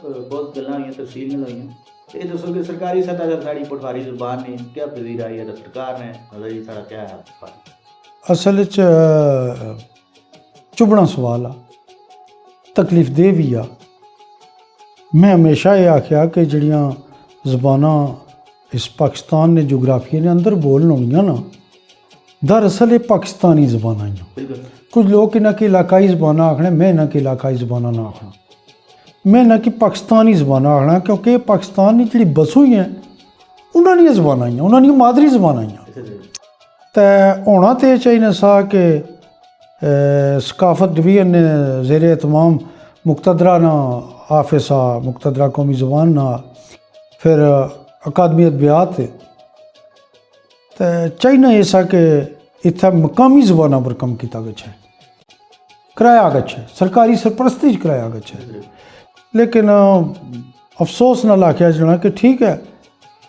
बहुत गल्लां होईयां तफसील नाल होईयां। ये दसो कि सरकारी सतह पर साड़ी पटवारी जुबान ने क्या पजीरा है या सरकार ने मतलब ये सारा क्या है? असल च चुभना सवाल आ, तकलीफ दे भी आ। मैं हमेशा ये आख्या कि जड़ियाँ ज़बानां इस पाकिस्तान ने जोग्राफिया ने अंदर बोलन होनियां ना, दरअसल ये पाकिस्तानी ज़बानां ही। बिल्कुल कुछ लोग इन्हां की इलाकाई ज़बानां आखने, मैं इन्हां की इलाकाई ज़बानां ना आखना, मैं इन्हां की पाकिस्तानी ज़बानां आखना, क्योंकि पाकिस्तान की जिहड़ी बसूं ही हैं उन्हां दियां ज़बानां ही, उन्हां दियां मादरी ज़बानां ही। तो होना तो चाहिए सा कि सकाफत डिवीजन ने ज़ेर एहतमाम मुक्तदरा ना हाफिज़ा मुक्तदरा कौमी ज़बान ना फिर अकादमी अदबियात तो चाहिए ऐसा कि इत्थे मकामी ज़बानां पर कम किया गया है, कराया गया है, सरकारी सरपरस्ती कराया गया है। लेकिन अफसोस नाल आख्या जाना कि ठीक है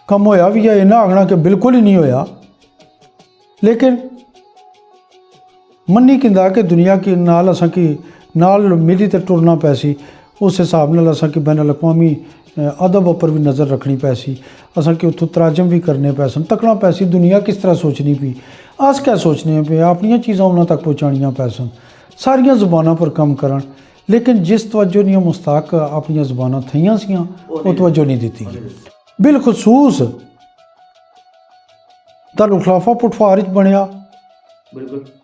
कम होया भी है, इन्ना आखना कि बिल्कुल ही नहीं होया। लेकिन मन्नी किंदा कि दुनिया की नाल असां की नाल मिली ते टुरना पैसी, उस हिसाब नाल असां की बैन अल-अक़वामी अदब उपर भी नज़र रखनी पैसी, असां की उत्थों तराजम भी करने पैसन, तकना पैसी दुनिया किस तरह सोचनी पी, अस क्या सोचने पे अपनियां चीज़ां उन्हां तक पहुँचानियां पैसन, सारियां ज़बानां पर कम करन। लेकिन जिस तवज्जो नहीं मुस्ताक अपनियां ज़बानां थईयां सियां वो तवज्जो नहीं दित्ती गई। बिलखसूस दारुल खिलाफा पटवार च बनिया,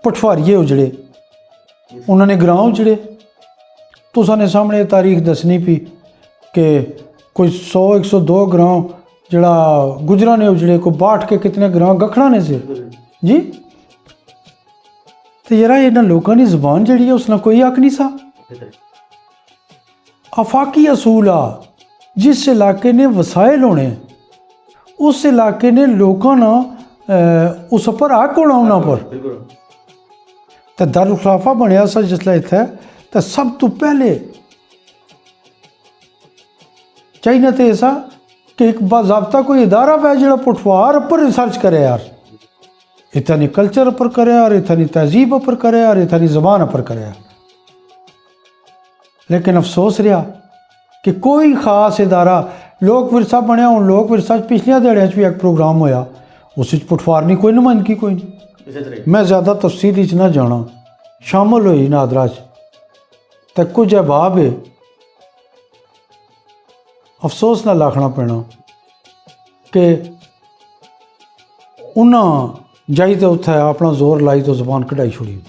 पटवारीए उजड़े, उन्होंने ग्रां उजड़े। तुसां सामने तारीख दसनी पी कि कोई 100-102 ग्रां जड़ा गुजरा ने उजड़े, कोई 62 के कितने ग्रां गखड़ा ने से जी। तो यार इन्होंने लोगों की ज़बान जी है उसना कोई हक नहीं सा। आफाकी असूल आ, जिस इलाके ने वसाइल होने उस इलाके ने लोगों ना उस पर हक होना उन्होंने पर। तो दारुल खिलाफा बनया सा जिसले इत्थे, तो सब तो पहले चाहिए तो ऐसा कि एक बाज़ाब्ता कोई इदारा पै जो पटवार पर रिसर्च करे यार, इतनी कल्चर पर करे यार, इतनी तहजीब पर करे यार, इतनी ज़बान पर करे यार। लेकिन अफसोस रहा कि कोई ख़ास इदारा लोक विरसा बनया। हूँ लोक विरसा पिछलिया दिहाड़ियां भी एक प्रोग्राम होया, उस पटवार नहीं कोई नुमाइंदगी कोई नहीं। मैं ज़्यादा तफसील च ना जाना, शामिल हुई नादरा तो कुछ अहबाब है अफसोस ना आखना पैना कि उन्हें जाई तो उत्थे अपना जोर लाई तो ज़बान कढ़ाई छोड़ी।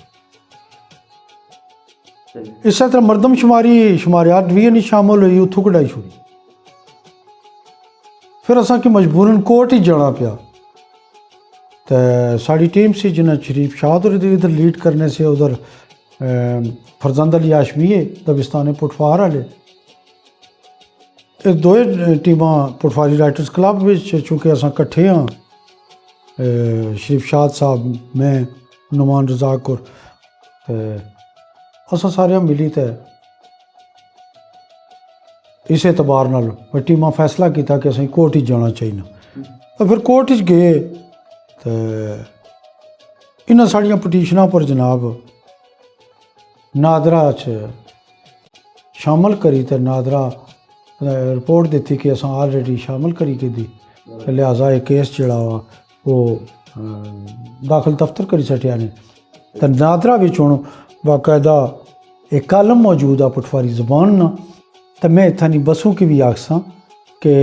इस तरह मरदमशुमारी शुमारियात डिवीजन ही शामिल हुई, उतों कढ़ाई छोड़ी। फिर असा कि मजबूरन कोर्ट ही जाना पिया। तो साड़ी टीम सी जिन्हें शरीफ शाद और इधर लीड करने से उधर फरजंद अली हाशमी दबिस्तान पटवार वाले दो टीमां पटवारी राइटर्स क्लब में चूँकि अस कट्ठे हाँ, शरीफ शाद साहब मैं नुमान रज़ाक और अस सारे मिली तो इस एतबार नाल टीमां फैसला किया कि असें कोर्ट ही जाना चाहिए। तो फिर कोर्ट च गए तो इन्हां साड़ियां पटीशनां पर जनाब नादरा च शामिल करी, तो नादरा रिपोर्ट दी कि असां ऑलरेडी शामिल करी के दी, लिहाजा ये केस जड़ा वो दाखिल दफ्तर करी सटिया ने। तो नादरा विच हुण बाकायदा एक कालम मौजूद आ पटवारी ज़बान ना। तो मैं इत्थां दी बसूं की भी आखसां कि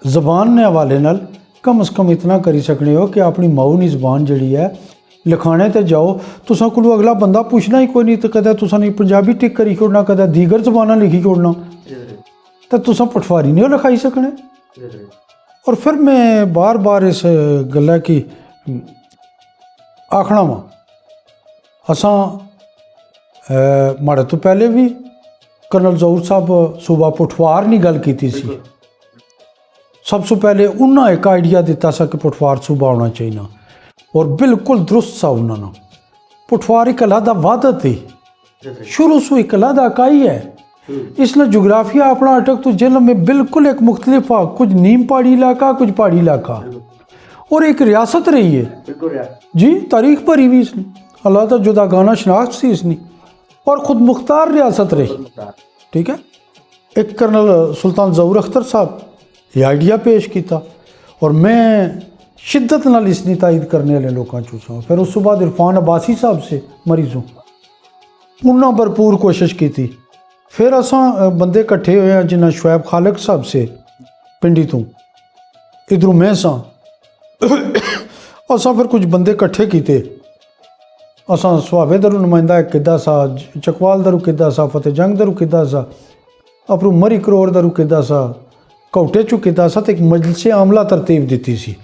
ज़बान ने हवाले नाल कम अज़ कम इतना करी सकने हो कि अपनी माऊनी ज़बान जिहड़ी है लिखाने ते जाओ, तुसां कोलों अगला बंदा पुछना ही कोई नहीं। तो कदें तुसां ने पंजाबी टिक करी छोड़ना, कदें दीगर ज़बानां लिखी छोड़ना, तो तुसां पटवारी नहीं लिखाई सकने। और फिर मैं बार बार इस गल्ला की आखना वा, असां माड़े तो पहले भी कर्नल जहूर साहब सूबा पटवार नहीं गल की सी। सब तो पहले उन्हें एक आइडिया दिता सा कि पटवार सूबा होना चाहिए, और बिल्कुल दुरुस्त सा उन्होंने। पटवार एक अलहदा वादत है, शुरू से एक अलहदा इकाई है। इसलिए जोग्राफिया अपना अटक तो जिले में बिल्कुल एक मुख्तलिफ, कुछ नीम पहाड़ी इलाका कुछ पहाड़ी इलाका, और एक रियासत रही है जी। तारीख भरी भी इसने अलहदा जुदा गाना शनाख्त सी इसने, और ख़ुद मुख्तार रियासत रही, ठीक है। एक कर्नल सुल्तान ज़हूर अख्तर साहब ये आइडिया पेश किया और मैं शिद्दत नाल इसनी तायद करने वाले लोगों चूँ। फिर उस बाद इरफान अब्बासी साहब से मरीजों उन्होंने भरपूर कोशिश की थी। फिर असा बंदे इकट्ठे होए जिन्हें शुएब खालिक साहब से पिंडी तो इधरों मैं सा असा फिर कुछ बंदे इकट्ठे किए। असा सुहावे दरू नुमाइंदा किदा सा, चकवाल दरू किदा सा, फतेह जंग दरू किदा सा, अपरू मरी करोड़ दरू किदा सा, कौटे चू किदा सा। तो एक मजलिस आमला तरतीब दी सी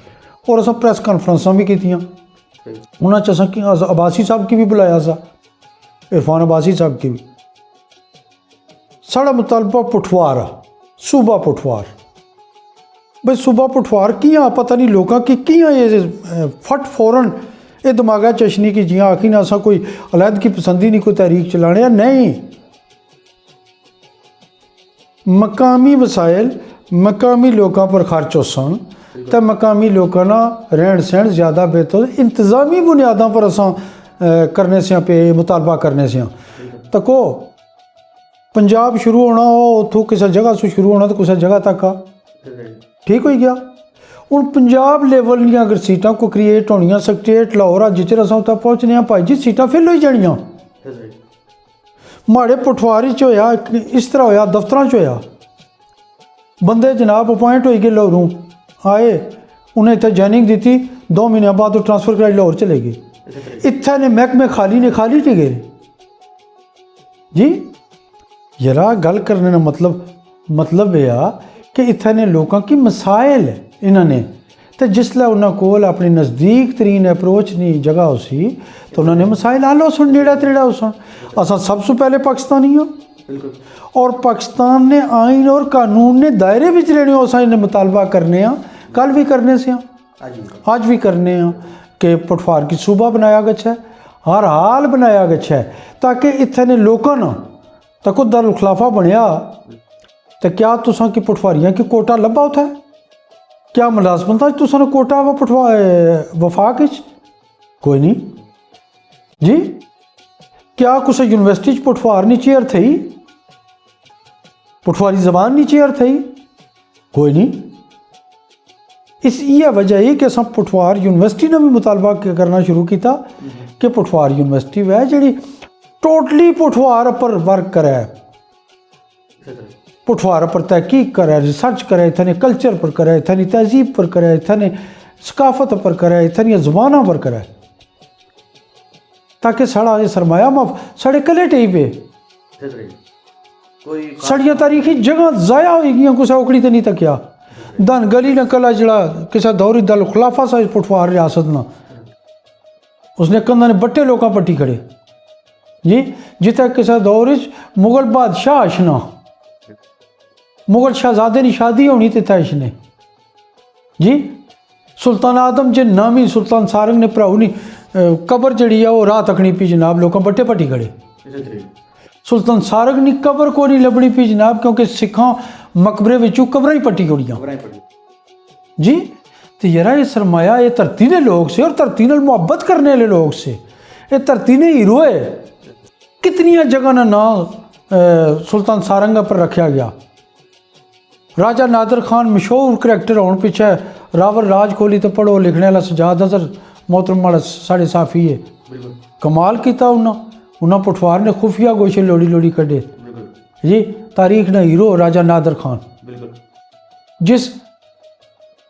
और असा प्रैस कॉन्फ्रेंसां भी कीतियां। उन्होंने असा कि अब्बासी साहब की भी बुलाया सा, इरफान अब्बासी साहब की भी। साड़ा मुतालबा पुठवार आ, सूबा पुठवार। भाई सूबा पुठवार कियां पता नहीं लोगों की कियां ये फट फौरन ये दिमागा चशनी की जियां आखी ना असा कोई अलैद की पसंदी नहीं कोई तहरीक चलाने नहीं। मकामी वसाइल मकामी लोगों पर खर्च हो सन तो मकामी लोगों ना रहन सहन ज़्यादा बेहतर इंतज़ामी बुनियादों पर असा करने से पे मुतालबा करने से तको पंजाब शुरू होना हो उतों किसी जगह से शुरू होना तो किसी जगह तक आ ठीक हो गया। हूँ पंजाब लेवल दी अगर सीटां को क्रिएट होनियां सेक्रेटेरिएट लाहौर आ जिस अस उत्थे पहुँचने भाई जी सीटां फिल हो जानियां। माड़े पठवारी च होया इस तरह होया दफ्तर च होया बंदे जनाब अपॉइंट हो गए लाहौरों आए उन्हें इतने जॉइनिंग दी 2 महीने बाद ट्रांसफर कराई लाहौर चले गए। इतने ने महकमे खाली ने खाली च गए जी। यरा गल करने का मतलब यह आ कि इतने लोगों की मसाइल इन्होंने तो जिसलै उन्होंने कोल अपनी नज़दीक तरीन अप्रोच नहीं जगह उसी तो उन्होंने मसाइल हल हो सन नेड़ा तेड़ा हो सन। असा सबसे पहले पाकिस्तानी हो और पाकिस्तान ने आइन और कानून ने दायरे में रहने हो असा इन्हें मुतालबा करने कल भी करने से आज भी करने कि पठवार की सूबा बनाया गया है हर हाल बनाया गया है ताकि इतने लोगों ना तको दारुल खिलाफा बनया तो क्या तुसा की पठवारियाँ की कोटा लब्भा होता है क्या मुलाजमत तुसा ने कोटा व वफाक कोई नहीं जी। क्या कुछ यूनिवर्सिटी पठवार नहीं चेयर थी पठवारी जबान नहीं चेयर थी कोई नहीं। इस यह वजह है कि अस पठवार यूनिवर्सिटी ने भी मुतालबा करना शुरू किया कि पठवार यूनिवर्सिटी वह जी टोटली पठवार पर वर्क करे पठवार पर तहकीक करे रिसर्च करे इतने कल्चर पर करे इतनी तहजीब पर करे इतने सकाफत पर करे इतनी ज़बाना पर करे ताकि साड़ा ये सरमाया माफ साढ़े कले टेई पे साड़ियाँ तारीखी जगह ज़ाया हो गई कुछ ओकड़ी तो नहीं तक क्या दन गली ने कला जड़ा किसा दौरी दल खिलाफा सा पठवार रियासत ना उसने कंधा ने बट्टे लोग पट्टी खड़े जी जिथे किसी दौर मुगल बादशाह अशना मुगल शहजादे की शादी होनी तो इसने जी सुल्तान आदम जे नामी सुल्तान सारंग ने भराऊ नी कबर जड़ी है वो राह तकनी पी जनाब लोग बट्टे पट्टी खड़े। सुल्तान सारंग की कबर को नहीं लभनी पी जनाब क्योंकि सिखा मकबरे विचों कबर ही पट्टी गड़ियाँ जी। तो यारा ये सरमाया ये धरती ने लोग से और धरती ने मुहब्बत करने वाले लोग से ये धरती ने हीरो है कितनी जगह ना नाम सुल्तान सारंग पर रखा गया। राजा नादर खान मशहूर करैक्टर होने पीछे रावल राज कोहली तो पढ़ो लिखने वाला सजाद हज़र मोहतरम वाला साढ़े साफ़ी है कमाल किया उन्हें पठवार ने खुफिया गोशे लोड़ी लोड़ी कढ़े जी। तारीख ने हीरो राजा नादर खान जिस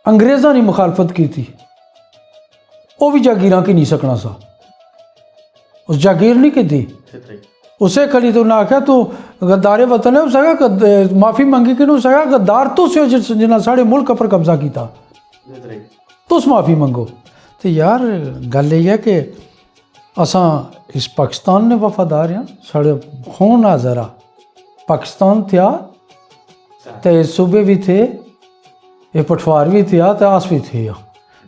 अंग्रेज़ों ने मुखालफत की थी वो भी जागीर की नहीं सकना सा उस जागीर नहीं की थी उसे खली तो उन्हें आख्या तू गद्दारे वतन है उसका माफ़ी मंगी कि उसका गद्दार तो से जिन्हें साढ़े मुल्क पर कब्जा किया तो उस माफ़ी मंगो। तो यार गल यह है कि असा इस पाकिस्तान ने वफादार हैं साढ़े खून आ ज़रा पाकिस्तान था तो सूबे भी थे ये पठवार भी थे तो आस भी थे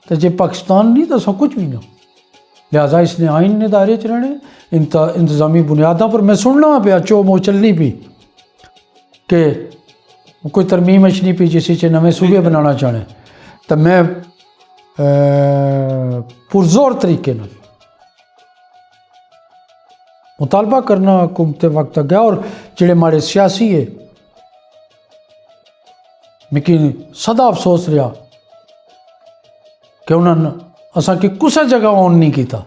तो जे पाकिस्तान नहीं तो सब कुछ भी ना लिहाजा इसने आइन ने दायरे च रहने इंतज़ामी बुनियादों पर मैं सुनना पाया चो मो चलनी पी कि कोई तरमीम अचनी पी जिस नवे सूबे बनाना चाहने तो मैं पुरजोर तरीके मुतालबा करना हुकूमत वक्त अग्गे। और जेड़े माड़े सियासी है मिकी सदा अफसोस रहा कि उन्होंने असा कि कुछ जगह ऑन नहीं किया।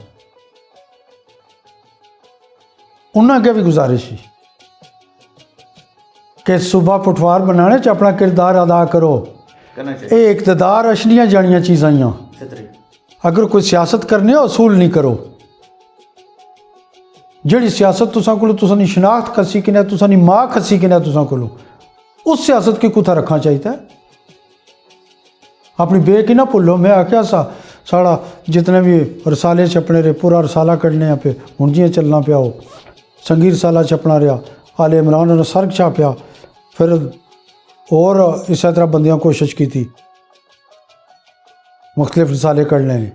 उन्होंने अगे भी गुजारिश है कि सूबा पुठवार बनाने च अपना किरदार अदा करो। करना चाहिए। ये इकतदार अछलियां जानियां चीज़ां ही। छतरी अगर कोई सियासत करनी हो असूल नहीं करो। जिहड़ी सियासत तुसां कोलों तुसां दी शनाख्त खसी किने तुसां दी मां खसी किने तुसां कोलों उस सियासत की कुत्था रखना चाहिए। अपनी बेक ही ना भुल्लो। मैं आख्या साड़ा जितने भी रसाले छपने रहे पूरा रसाला कढ़ने पे हुण जियां चलना पिया हो। संगी रसाला छपना रहा, आले इमरान ने सर्ग छापिया, फिर और इस तरह बंदियां कोशिश की थी मुख्तलिफ रसाले कढ़ने ने।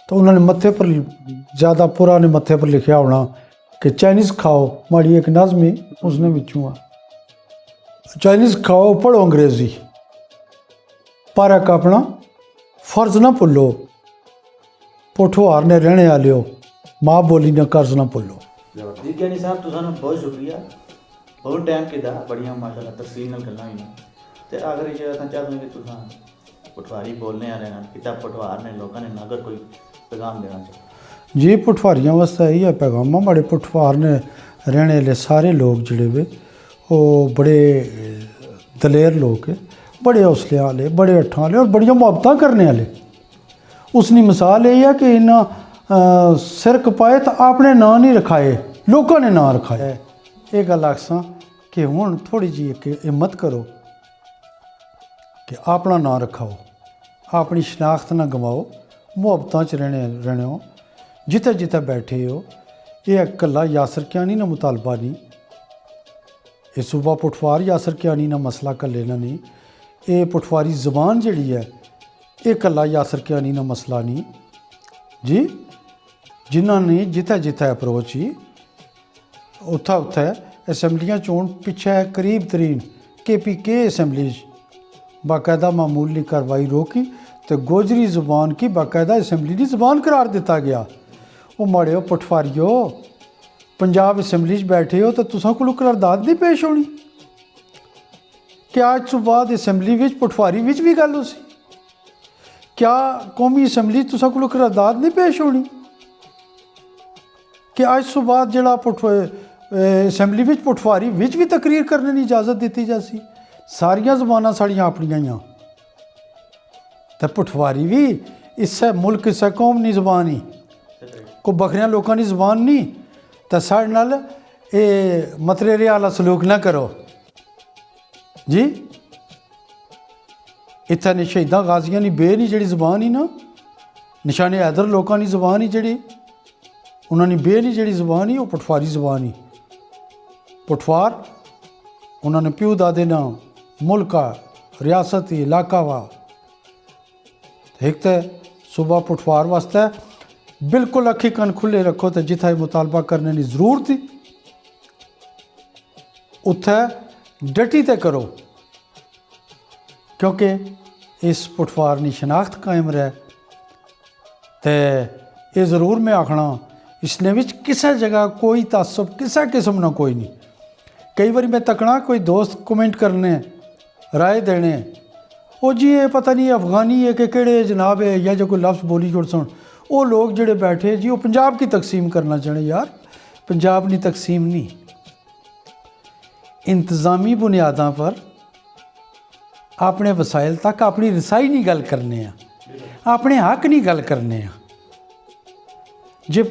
तो उन्होंने मत्थे पर ज़्यादा पूरा ने मत्थे पर लिखा होना कि चाइनीज़ खाओ। माड़ी एक नज़म ही उसने बिचू आ, चाइनीज़ खाओ पढ़ो अंग्रेज़ी, पर एक अपना फर्ज ना भुल्लो। पोठोहार ने रहने वाले हो, माँ बोली ने कर्ज ना भुल्लो। जबरदस्त ज्ञानी साहब तुसानू बहुत शुक्रिया। बहुत टाइम किया बड़िया माशाल्लाह तफसील नाल गल्लां होईयां। ते अगर ये चाहते कि तुसां पटवारी बोलने वाले ना किता पटवार ने लोगों ने अगर कोई पैगाम देना चाहिए। जी पटवारियों वास्ते यही है पैगाम। बड़े पटवार ने रहने वाले सारे लोग जिहड़े वे वो बड़े दलेर लोग है, बड़े हौसले वाले, बड़े अट्ठां वाले और बड़ियां मुहब्बतां करने वाले। उसकी मिसाल यही है कि इन्ना सिर कपाए तो आपने नां नहीं रखाए, लोगों ने नां रखाए। ये गल आखसां कि हुण थोड़ी जी एक हिम्मत करो कि अपना नां रखाओ, अपनी शनाख्त ना गवाओ, मुहब्बतां च रहने हो जिथे जिथे बैठे हो। ये कल्ला यासर क्यानी ना मुतालबा नहीं, ये सूबा पुठवार यासर क्यानी ना मसला कल्ले ना नहीं। ये पुठवारी जबान जिहड़ी है ये कल्ला यासर क्यानी ना मसला नहीं जी। जिन्होंने जिथे जिथे अप्रोच ही उत्थे उत्थे असैम्बलियां चोन पिछे करीब तरीन KPK असैम्बली बाकायदा मामूली कार्रवाई रोकी तो गोजरी ज़ुबान की बाकायदा असैम्बली की ज़ुबान करार दिता गया। वो माड़े पटवारियो पंजाब असैम्बली बैठे हो तो तुसां कोलों करारदाद नहीं पेश होनी क्या? अज तो बाद असैम्बली विच पटवारी विच भी गल होसी क्या? कौमी असैम्बली तुसां कोलों करारदाद नहीं पेश होनी कि अज तो बाद जिहड़ा असैम्बली विच पटवारी विच भी तकरीर करने की इजाज़त दी जासी। सारियां ज़बानां साड़ियां अपनियां ही तो पटवारी भी इस्सै मुल्क इस्सै कौम की ज़बान ही, कोई बखरियां लोगों की ज़बान नहीं। तो साढ़े नाल ये मतरेरे वाला सलूक ना करो जी। इत्थे ने शहीदां गाजियां की बे नहीं जिहड़ी ज़बान ही ना, निशाने हैदर लोगों की ज़बान ही जिहड़ी उन्होंने बे नहीं जिहड़ी ज़बान ही वो पटवारी ज़बान ही। पटवार उन्होंने प्यू दादे नाम मुल्क आ रियासत ही इलाका वा। एक तो सूबा पटवार वास्ते बिल्कुल अखी कन खुले रखो तो जिथे मुतालबा करने की जरूरत ही उत्थे डटी ते करो, क्योंकि इस पटवार की शनाख्त कायम रहे। तो ये ज़रूर मैं आखना इसने विच किसी जगह कोई तासुब किसी किस्म ना कोई नहीं। कई बार मैं तकना कोई दोस्त कमेंट करने राय देने वो जी ये पता नहीं अफगानी है कि केड़े जनाब है या जो कोई लफ्ज़ बोली जुड़ सुन वो लोग जिहड़े बैठे जी वो पंजाब की तकसीम करना चाहते। यार पंजाब की तकसीम नहीं, इंतज़ामी बुनियादा पर अपने वसाइल तक अपनी रसाई नहीं गल करने आ, अपने हक नहीं गल करने आ। जे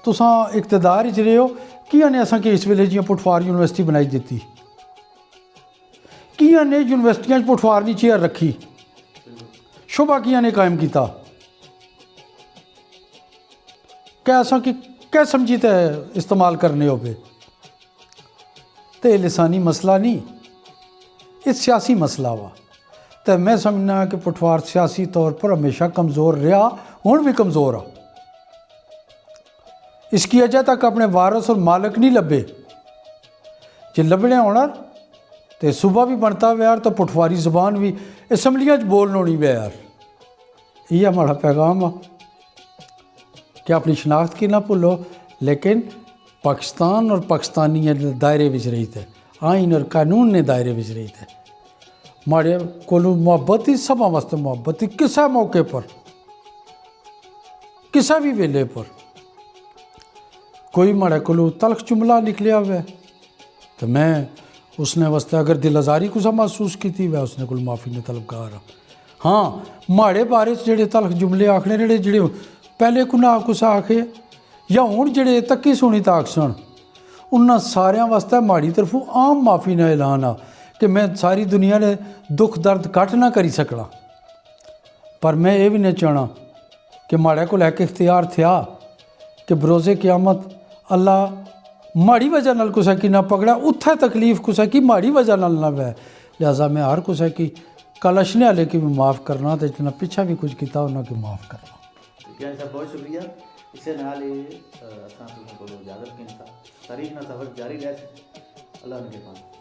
तुसां इकतदार च रहे हो कियां ने असां कि इस वेले जियां पटवार यूनिवर्सिटी बनाई दी, कियां ने यूनिवर्सिटियां पटवार की चेयर रखी, शोभा कियां ने कायम किया। क्या असां कि क्या समझी ते इस्तेमाल करने हो पे तो लिसानी मसला नहीं, ये सियासी मसला वा। तो मैं समझना कि पटवार सियासी तौर पर हमेशा कमज़ोर रहा, हुण भी कमज़ोर आ। इसकी अजह तक अपने वारस और मालिक नहीं लभे। जे लभने होना तो सूबा भी बनता वे यार, तो पटवारी ज़बान भी असैम्बलियां बोलनी होनी वे यार। ये हमारा पैगाम आ कि अपनी शनाख्त की ना भूलो, लेकिन पाकिस्तान और पाकिस्तानी दायरे विच रही थे, आइन और कानून ने दायरे विच रही थे। माड़े कोलू मुहब्बत ही सब वास्ते मुहब्बत ही किसी मौके पर, किसी भी वेले पर कोई माड़े कोलू तलख जुमला निकलिया हुआ तो मैं उसने वास्ते अगर दिल आजारी कुछ महसूस की थी वह उसने कोल माफ़ी ने तलबगार हाँ। हाँ माड़े बारे जेड़े तलख जुमले आखने जेड़े जेड़े पहले कुना कुछ आखे या हुण जेड़े तक्की सुनी ताक सन उन्होंने सारिया वास्ते माड़ी तरफों आम माफ़ी ना ऐलान आ कि मैं सारी दुनिया ने दुख दर्द कट ना करी सकना, पर मैं ये भी नहीं चाहना कि माड़े को लैके इख्तियार थिया कि बरोज़े क़यामत अल्लाह माड़ी वजह नाल कुछ की ना पकड़ा, उत्थे तकलीफ कुछ की माड़ी वजह नाल ना वै। लिहाजा मैं हर कुछ की कल अछने वाले की भी माफ़ करना तो जितना पिछा भी कुछ किया उन्होंने माफ़ करना। साहब बहुत शुक्रिया। इसे नाल ही असां तुहां कोलों इजाज़त कयूं था। तारीख़ ना सफ़र जारी रहे। अल्लाह ने